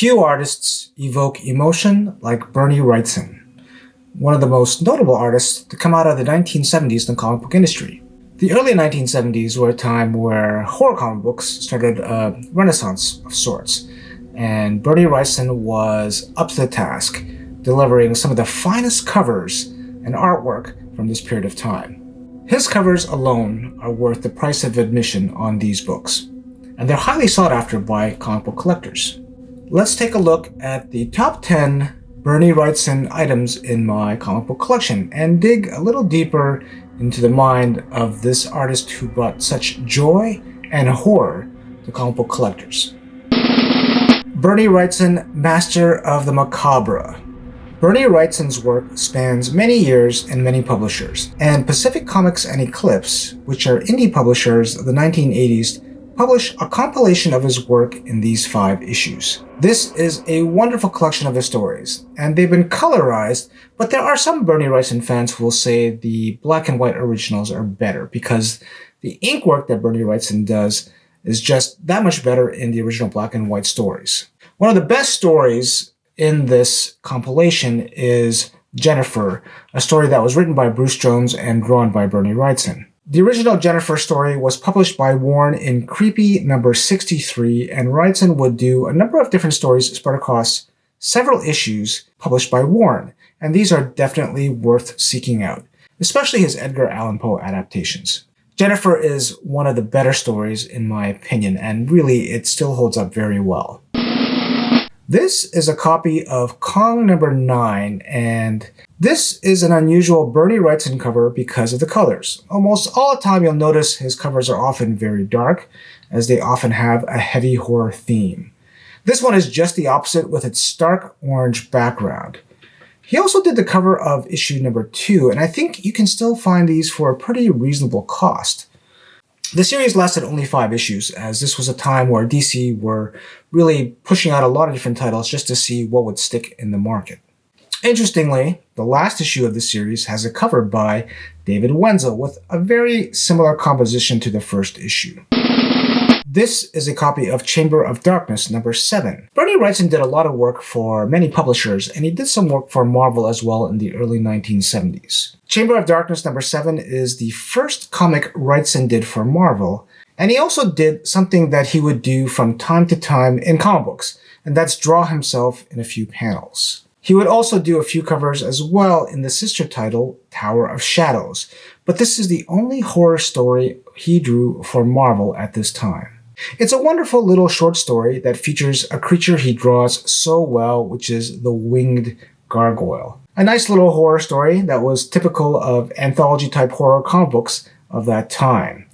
Few artists evoke emotion like Bernie Wrightson, one of the most notable artists to come out of the 1970s in the comic book industry. The early 1970s were a time where horror comic books started a renaissance of sorts, and Bernie Wrightson was up to the task, delivering some of the finest covers and artwork from this period of time. His covers alone are worth the price of admission on these books, and they're highly sought after by comic book collectors. Let's take a look at the top 10 Bernie Wrightson items in my comic book collection and dig a little deeper into the mind of this artist who brought such joy and horror to comic book collectors. Bernie Wrightson, master of the Macabre. Bernie Wrightson's work spans many years and many publishers, and Pacific Comics and Eclipse, which are indie publishers of the 1980s, publish a compilation of his work in these 5 issues. This is a wonderful collection of his stories, and they've been colorized, but there are some Bernie Wrightson fans who will say the black and white originals are better because the ink work that Bernie Wrightson does is just that much better in the original black and white stories. One of the best stories in this compilation is Jennifer, a story that was written by Bruce Jones and drawn by Bernie Wrightson. The original Jennifer story was published by Warren in Creepy number 63, and Wrightson would do a number of different stories spread across several issues published by Warren, and these are definitely worth seeking out, especially his Edgar Allan Poe adaptations. Jennifer is one of the better stories in my opinion, and really it still holds up very well. This is a copy of Kong number 9, and this is an unusual Bernie Wrightson cover because of the colors. Almost all the time you'll notice his covers are often very dark, as they often have a heavy horror theme. This one is just the opposite with its stark orange background. He also did the cover of issue number 2, and I think you can still find these for a pretty reasonable cost. The series lasted only 5 issues, as this was a time where DC were really pushing out a lot of different titles just to see what would stick in the market. Interestingly, the last issue of the series has a cover by David Wenzel with a very similar composition to the first issue. This is a copy of Chamber of Darkness number 7. Bernie Wrightson did a lot of work for many publishers, and he did some work for Marvel as well in the early 1970s. Chamber of Darkness number 7 is the first comic Wrightson did for Marvel, and he also did something that he would do from time to time in comic books, and that's draw himself in a few panels. He would also do a few covers as well in the sister title, Tower of Shadows, but this is the only horror story he drew for Marvel at this time. It's a wonderful little short story that features a creature he draws so well, which is the winged gargoyle. A nice little horror story that was typical of anthology-type horror comic books of that time.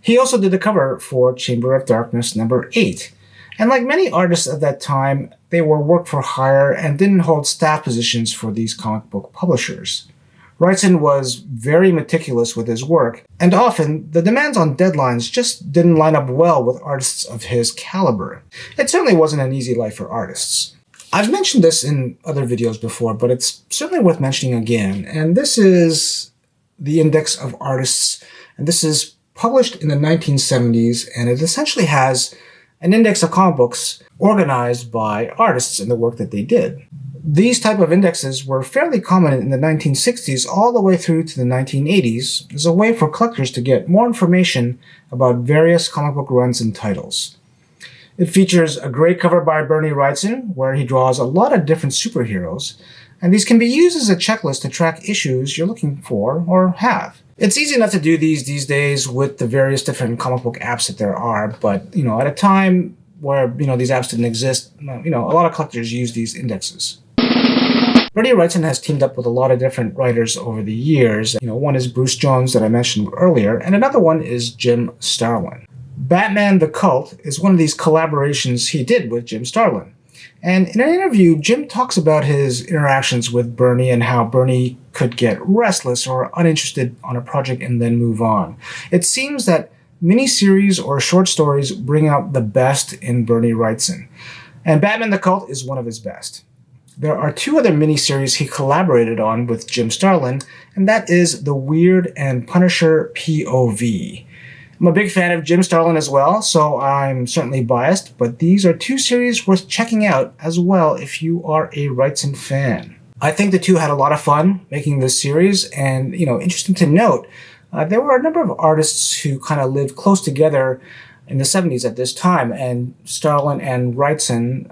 He also did the cover for Chamber of Darkness number 8. And like many artists of that time, they were work for hire and didn't hold staff positions for these comic book publishers. Wrightson was very meticulous with his work, and often the demands on deadlines just didn't line up well with artists of his caliber. It certainly wasn't an easy life for artists. I've mentioned this in other videos before, but it's certainly worth mentioning again, and this is the Index of Artists, and this is published in the 1970s, and it essentially has an index of comic books organized by artists and the work that they did. These type of indexes were fairly common in the 1960s all the way through to the 1980s as a way for collectors to get more information about various comic book runs and titles. It features a great cover by Bernie Wrightson, where he draws a lot of different superheroes, and these can be used as a checklist to track issues you're looking for or have. It's easy enough to do these days with the various different comic book apps that there are, but at a time where these apps didn't exist, a lot of collectors use these indexes. Bernie Wrightson has teamed up with a lot of different writers over the years. One is Bruce Jones that I mentioned earlier, and another one is Jim Starlin. Batman the Cult is one of these collaborations he did with Jim Starlin. And in an interview, Jim talks about his interactions with Bernie and how Bernie could get restless or uninterested on a project and then move on. It seems that miniseries or short stories bring out the best in Bernie Wrightson, and Batman the Cult is one of his best. There are 2 other miniseries he collaborated on with Jim Starlin, and that is The Weird and Punisher POV. I'm a big fan of Jim Starlin as well, so I'm certainly biased, but these are two series worth checking out as well if you are a Wrightson fan. I think the two had a lot of fun making this series, and, interesting to note, there were a number of artists who kind of lived close together in the 70s at this time, and Starlin and Wrightson,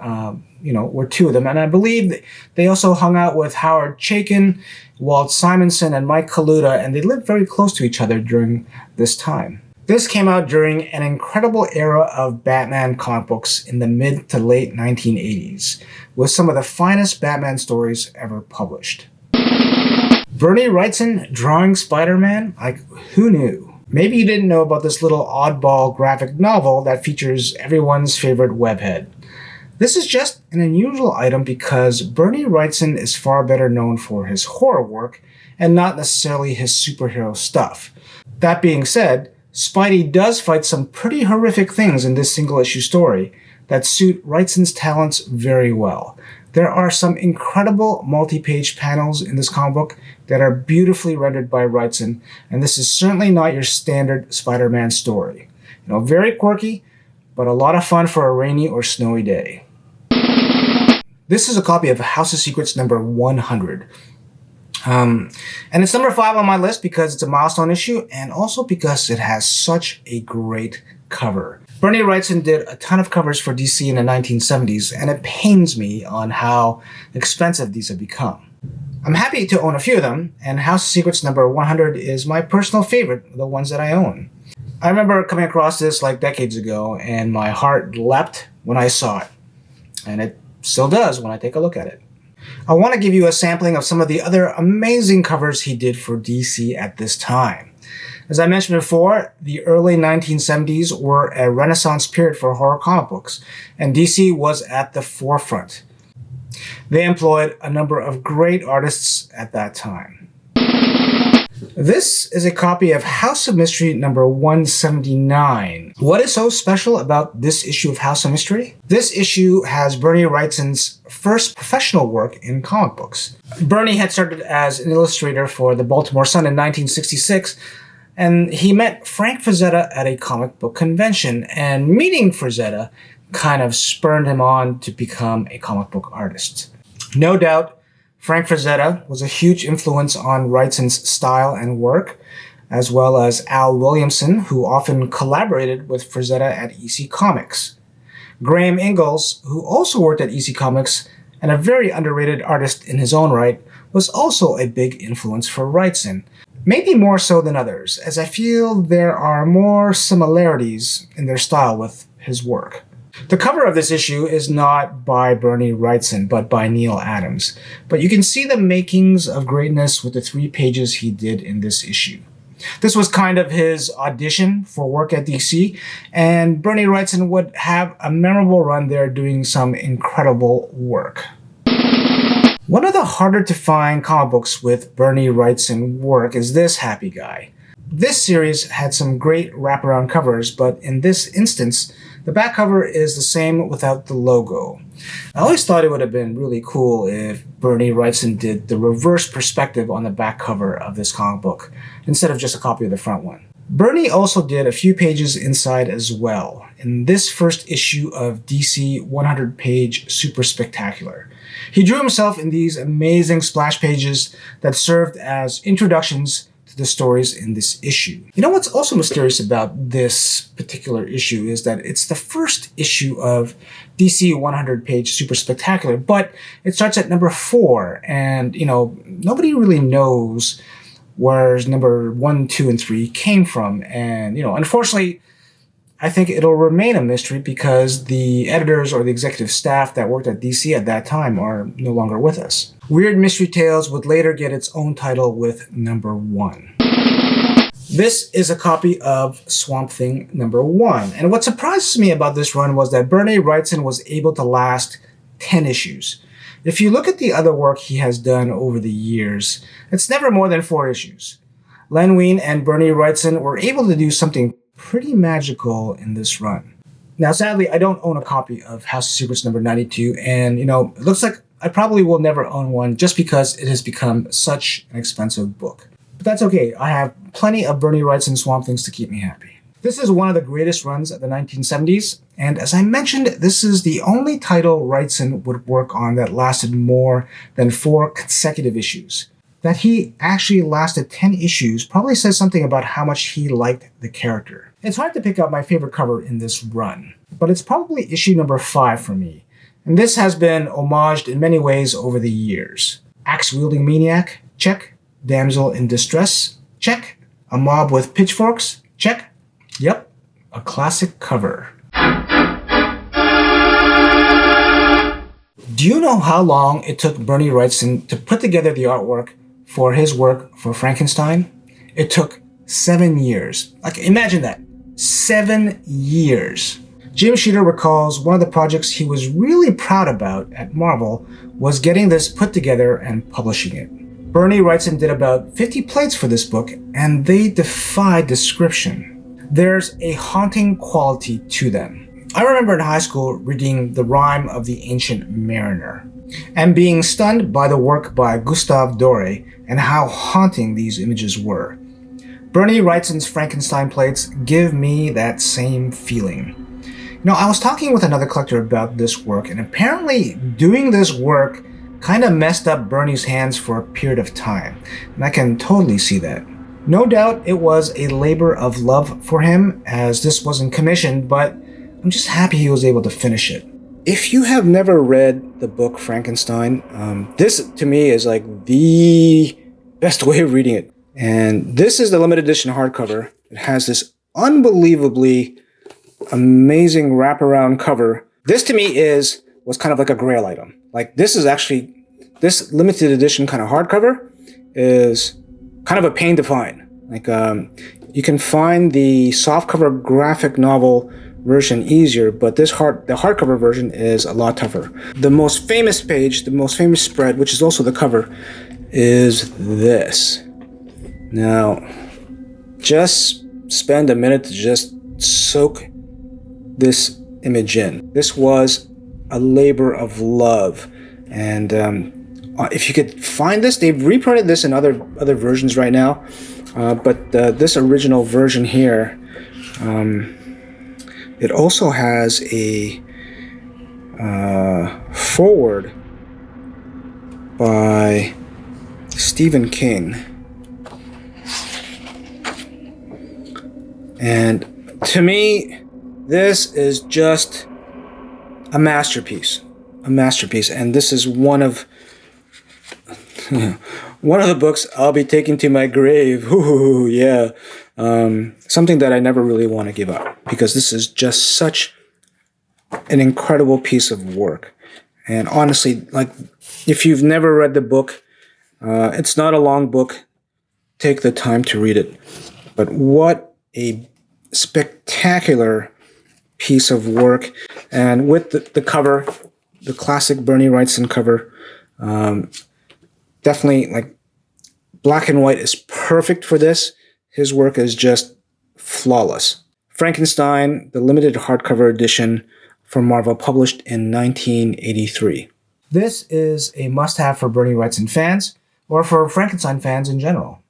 were two of them. And I believe they also hung out with Howard Chaykin, Walt Simonson, and Mike Kaluta, and they lived very close to each other during this time. This came out during an incredible era of Batman comic books in the mid to late 1980s, with some of the finest Batman stories ever published. Bernie Wrightson drawing Spider-Man? Like, who knew? Maybe you didn't know about this little oddball graphic novel that features everyone's favorite webhead. This is just an unusual item because Bernie Wrightson is far better known for his horror work and not necessarily his superhero stuff. That being said, Spidey does fight some pretty horrific things in this single-issue story that suit Wrightson's talents very well. There are some incredible multi-page panels in this comic book that are beautifully rendered by Wrightson, and this is certainly not your standard Spider-Man story. Very quirky, but a lot of fun for a rainy or snowy day. This is a copy of House of Secrets number 100. And it's number 5 on my list because it's a milestone issue and also because it has such a great cover. Bernie Wrightson did a ton of covers for DC in the 1970s, and it pains me on how expensive these have become. I'm happy to own a few of them, and House of Secrets number 100 is my personal favorite of the ones that I own. I remember coming across this like decades ago, and my heart leapt when I saw it. And it still does when I take a look at it. I want to give you a sampling of some of the other amazing covers he did for DC at this time. As I mentioned before, the early 1970s were a renaissance period for horror comic books, and DC was at the forefront. They employed a number of great artists at that time. This is a copy of House of Mystery number 179. What is so special about this issue of House of Mystery? This issue has Bernie Wrightson's first professional work in comic books. Bernie had started as an illustrator for the Baltimore Sun in 1966, and he met Frank Frazetta at a comic book convention, and meeting Frazetta kind of spurred him on to become a comic book artist. No doubt, Frank Frazetta was a huge influence on Wrightson's style and work, as well as Al Williamson, who often collaborated with Frazetta at EC Comics. Graham Ingalls, who also worked at EC Comics and a very underrated artist in his own right, was also a big influence for Wrightson, maybe more so than others, as I feel there are more similarities in their style with his work. The cover of this issue is not by Bernie Wrightson, but by Neil Adams. But you can see the makings of greatness with the 3 pages he did in this issue. This was kind of his audition for work at DC, and Bernie Wrightson would have a memorable run there doing some incredible work. One of the harder to find comic books with Bernie Wrightson work is this Happy Guy. This series had some great wraparound covers, but in this instance, the back cover is the same without the logo. I always thought it would have been really cool if Bernie Wrightson did the reverse perspective on the back cover of this comic book, instead of just a copy of the front one. Bernie also did a few pages inside as well, in this first issue of DC 100-page Super Spectacular. He drew himself in these amazing splash pages that served as introductions the stories in this issue. What's also mysterious about this particular issue is that it's the first issue of DC 100-page Super Spectacular, but it starts at number 4, and, nobody really knows where number 1, 2, and 3 came from, and, unfortunately, I think it'll remain a mystery because the editors or the executive staff that worked at DC at that time are no longer with us. Weird Mystery Tales would later get its own title with number 1. This is a copy of Swamp Thing number 1, and what surprises me about this run was that Bernie Wrightson was able to last 10 issues. If you look at the other work he has done over the years, it's never more than 4 issues. Len Wein and Bernie Wrightson were able to do something pretty magical in this run. Now, sadly, I don't own a copy of House of Secrets number 92, and, it looks like I probably will never own one just because it has become such an expensive book. But that's okay. I have plenty of Bernie Wrightson Swamp Things to keep me happy. This is one of the greatest runs of the 1970s, and as I mentioned, this is the only title Wrightson would work on that lasted more than 4 consecutive issues. That he actually lasted 10 issues probably says something about how much he liked the character. It's hard to pick out my favorite cover in this run, but it's probably issue number 5 for me, and this has been homaged in many ways over the years. Axe-wielding maniac? Check. Damsel in distress? Check. A mob with pitchforks? Check. Yep, a classic cover. Do you know how long it took Bernie Wrightson to put together the artwork for his work for Frankenstein? It took 7 years. Like, imagine that. 7 years. Jim Shooter recalls one of the projects he was really proud about at Marvel was getting this put together and publishing it. Bernie Wrightson did about 50 plates for this book, and they defy description. There's a haunting quality to them. I remember in high school reading The Rime of the Ancient Mariner and being stunned by the work by Gustave Doré and how haunting these images were. Bernie Wrightson's Frankenstein plates give me that same feeling. You know, I was talking with another collector about this work, and apparently doing this work kind of messed up Bernie's hands for a period of time, and I can totally see that. No doubt it was a labor of love for him, as this wasn't commissioned, but I'm just happy he was able to finish it. If you have never read the book Frankenstein, this to me is like the best way of reading it. And this is the limited edition hardcover. It has this unbelievably amazing wraparound cover. This to me was kind of like a grail item. Like, this limited edition kind of hardcover is kind of a pain to find. Like, you can find the softcover graphic novel version easier, but the hardcover version is a lot tougher. The most famous page, the most famous spread, which is also the cover, is this. Now, just spend a minute to just soak this image in. This was a labor of love, and if you could find this, they've reprinted this in other versions right now, but this original version here, it also has a foreword by Stephen King, and to me, this is just a masterpiece. And this is one of the books I'll be taking to my grave. Ooh, yeah. Something that I never really want to give up, because this is just such an incredible piece of work. And honestly, like, if you've never read the book, it's not a long book. Take the time to read it. But what a spectacular piece of work. And with the cover, the classic Bernie Wrightson cover, definitely, like, black and white is perfect for this. His work is just flawless. Frankenstein, the limited hardcover edition from Marvel, published in 1983. This is a must-have for Bernie Wrightson fans, or for Frankenstein fans in general.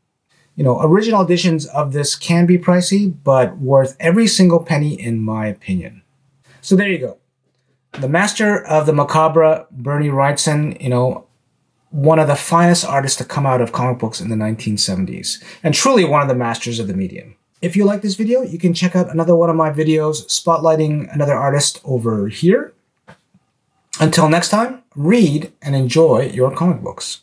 You know, original editions of this can be pricey, but worth every single penny in my opinion. So there you go. The master of the macabre, Bernie Wrightson, you know, one of the finest artists to come out of comic books in the 1970s, and truly one of the masters of the medium. If you like this video, you can check out another one of my videos spotlighting another artist over here. Until next time, read and enjoy your comic books.